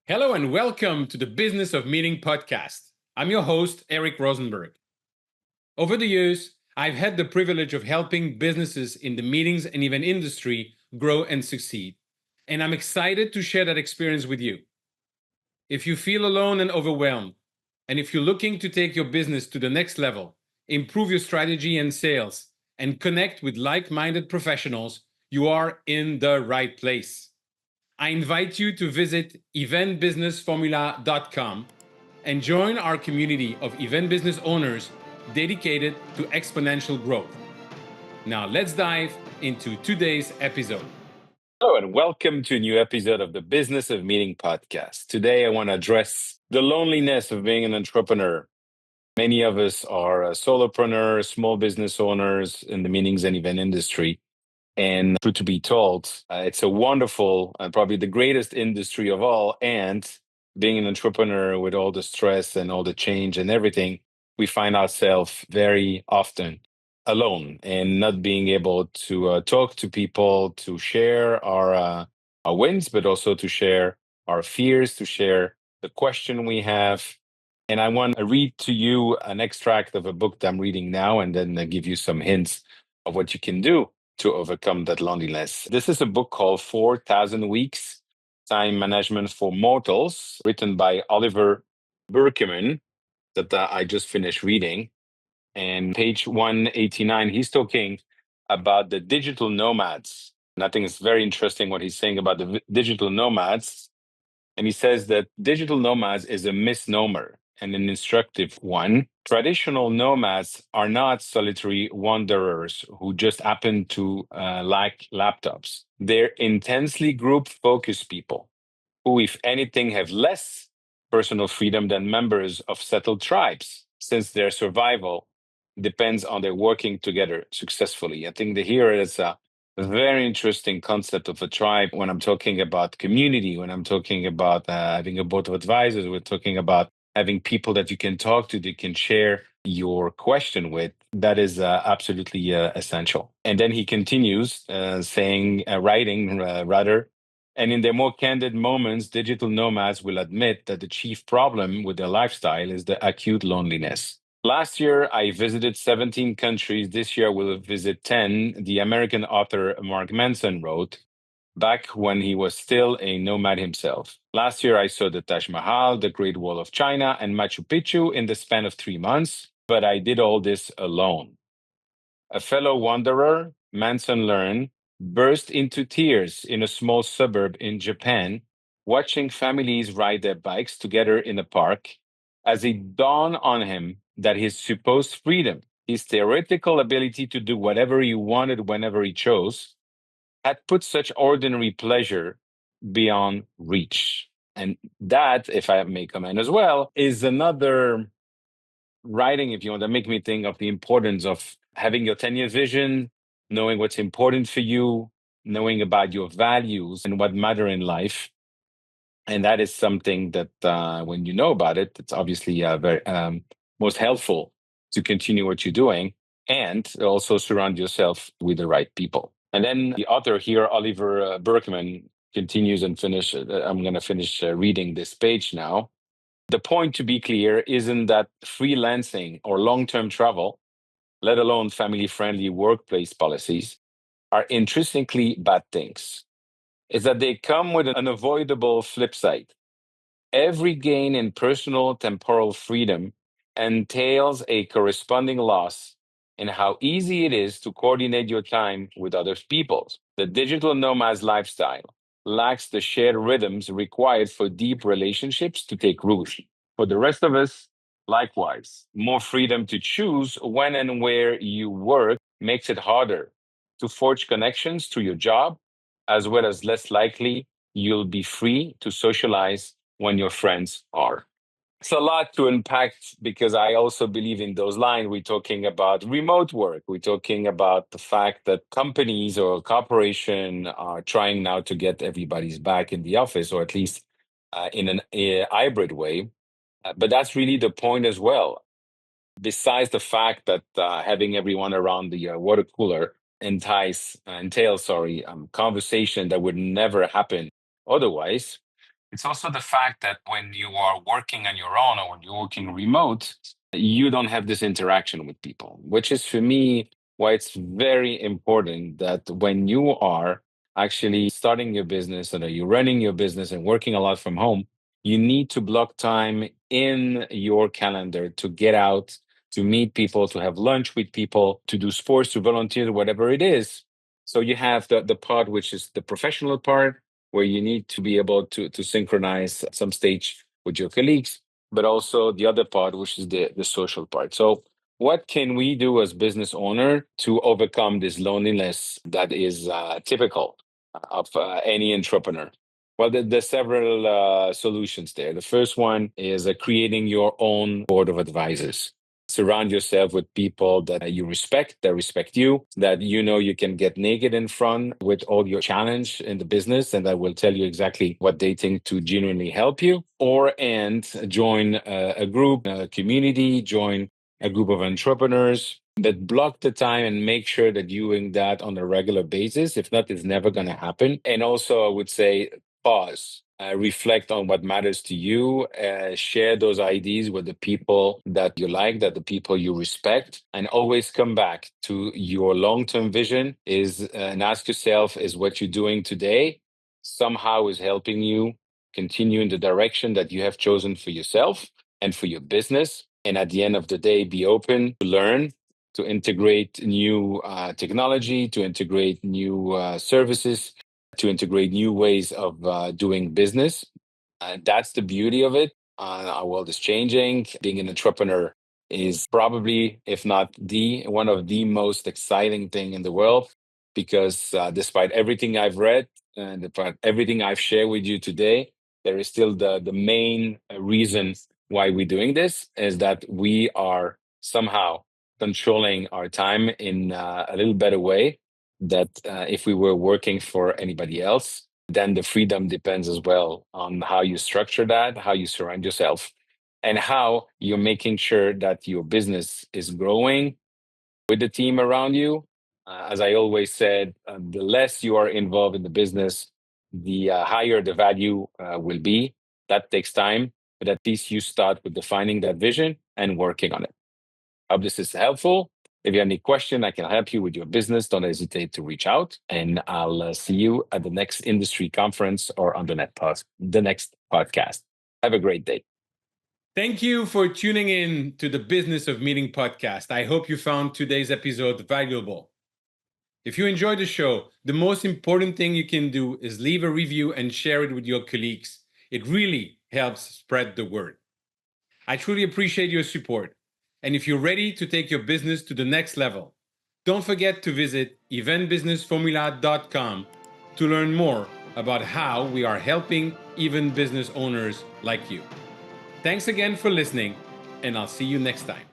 Hello and welcome to the Business of Meeting podcast. I'm your host, Eric Rozenberg. Over the years, I've had the privilege of helping businesses in the meetings and event industry grow and succeed. And I'm excited to share that experience with you. If you feel alone and overwhelmed, and if you're looking to take your business to the next level, improve your strategy and sales, and connect with like-minded professionals, you are in the right place. I invite you to visit eventbusinessformula.com and join our community of event business owners dedicated to exponential growth. Now, let's dive into today's episode. Hello, and welcome to a new episode of the Business of Meeting podcast. Today, I want to address the loneliness of being an entrepreneur. Many of us are solopreneurs, small business owners in the meetings and event industry. And truth to be told, it's a wonderful and probably the greatest industry of all. And being an entrepreneur with all the stress and all the change and everything, we find ourselves very often alone and not being able to talk to people, to share our wins, but also to share our fears, to share the question we have. And I want to read to you an extract of a book that I'm reading now, and then give you some hints of what you can do to overcome that loneliness. This is a book called 4,000 Weeks, Time Management for Mortals, written by Oliver Burkeman, that I just finished reading. And page 189, he's talking about the digital nomads. And I think it's very interesting what he's saying about the digital nomads. And he says that digital nomads is a misnomer and an instructive one. Traditional nomads are not solitary wanderers who just happen to lack laptops. They're intensely group focused people who, if anything, have less personal freedom than members of settled tribes, since their survival depends on their working together successfully. I think that here is a very interesting concept of a tribe when I'm talking about community, when I'm talking about having a board of advisors, we're talking about having people that you can talk to, that can share your question with. That is absolutely essential. And then he continues writing rather, and in their more candid moments, digital nomads will admit that the chief problem with their lifestyle is the acute loneliness. Last year, I visited 17 countries. This year, we'll visit 10. The American author Mark Manson wrote, back when he was still a nomad himself. Last year, I saw the Taj Mahal, the Great Wall of China, and Machu Picchu in the span of 3 months, but I did all this alone. A fellow wanderer, Manson learned, burst into tears in a small suburb in Japan, watching families ride their bikes together in a park, as it dawned on him that his supposed freedom, his theoretical ability to do whatever he wanted whenever he chose, had put such ordinary pleasure beyond reach. And that, if I may comment as well, is another writing, if you want, to make me think of the importance of having your 10-year vision, knowing what's important for you, knowing about your values and what matter in life. And that is something that when you know about it, it's obviously very most helpful to continue what you're doing and also surround yourself with the right people. And then the author here, Oliver Burkeman, continues and finish. I'm going to finish reading this page now. The point, to be clear, isn't that freelancing or long-term travel, let alone family-friendly workplace policies, are intrinsically bad things. It's that they come with an unavoidable flip side. Every gain in personal temporal freedom entails a corresponding loss in how easy it is to coordinate your time with other people's. The digital nomad's lifestyle lacks the shared rhythms required for deep relationships to take root. For the rest of us, likewise, more freedom to choose when and where you work makes it harder to forge connections to your job, as well as less likely you'll be free to socialize when your friends are. It's a lot to unpack because I also believe in those lines. We're talking about remote work. We're talking about the fact that companies or corporation are trying now to get everybody's back in the office, or at least in a hybrid way. But that's really the point as well. Besides the fact that having everyone around the water cooler entails conversation that would never happen otherwise, It's also the fact that when you are working on your own or when you're working remote, you don't have this interaction with people, which is for me why it's very important that when you are actually starting your business and you're running your business and working a lot from home, you need to block time in your calendar to get out, to meet people, to have lunch with people, to do sports, to volunteer, whatever it is. So you have the part which is the professional part, where you need to be able to synchronize at some stage with your colleagues, but also the other part, which is the social part. So what can we do as business owner to overcome this loneliness that is typical of any entrepreneur? Well, there's several solutions there. The first one is creating your own board of advisors. Surround yourself with people that you respect, that respect you, that you know you can get naked in front with all your challenge in the business, and that will tell you exactly what they think to genuinely help you. Or and join a group, a community, join a group of entrepreneurs that block the time and make sure that you're doing that on a regular basis. If not, it's never going to happen. And also, I would say pause, reflect on what matters to you, share those ideas with the people that you like, that the people you respect, and always come back to your long-term vision is and ask yourself, is what you're doing today somehow is helping you continue in the direction that you have chosen for yourself and for your business? And at the end of the day, be open to learn, to integrate new technology, to integrate new services, to integrate new ways of doing business. That's the beauty of it. Our world is changing. Being an entrepreneur is probably, if not the one of the most exciting thing in the world, because despite everything I've read and despite everything I've shared with you today, there is still the main reason why we're doing this is that we are somehow controlling our time in a little better way that if we were working for anybody else, then the freedom depends as well on how you structure that, how you surround yourself, and how you're making sure that your business is growing with the team around you. As I always said, the less you are involved in the business, the higher the value will be. That takes time, but at least you start with defining that vision and working on it. Hope this is helpful. If you have any question, I can help you with your business. Don't hesitate to reach out, and I'll see you at the next industry conference or on the next podcast. Have a great day. Thank you for tuning in to the Business of Meeting podcast. I hope you found today's episode valuable. If you enjoyed the show, the most important thing you can do is leave a review and share it with your colleagues. It really helps spread the word. I truly appreciate your support. And if you're ready to take your business to the next level, don't forget to visit eventbusinessformula.com to learn more about how we are helping even business owners like you. Thanks again for listening, and I'll see you next time.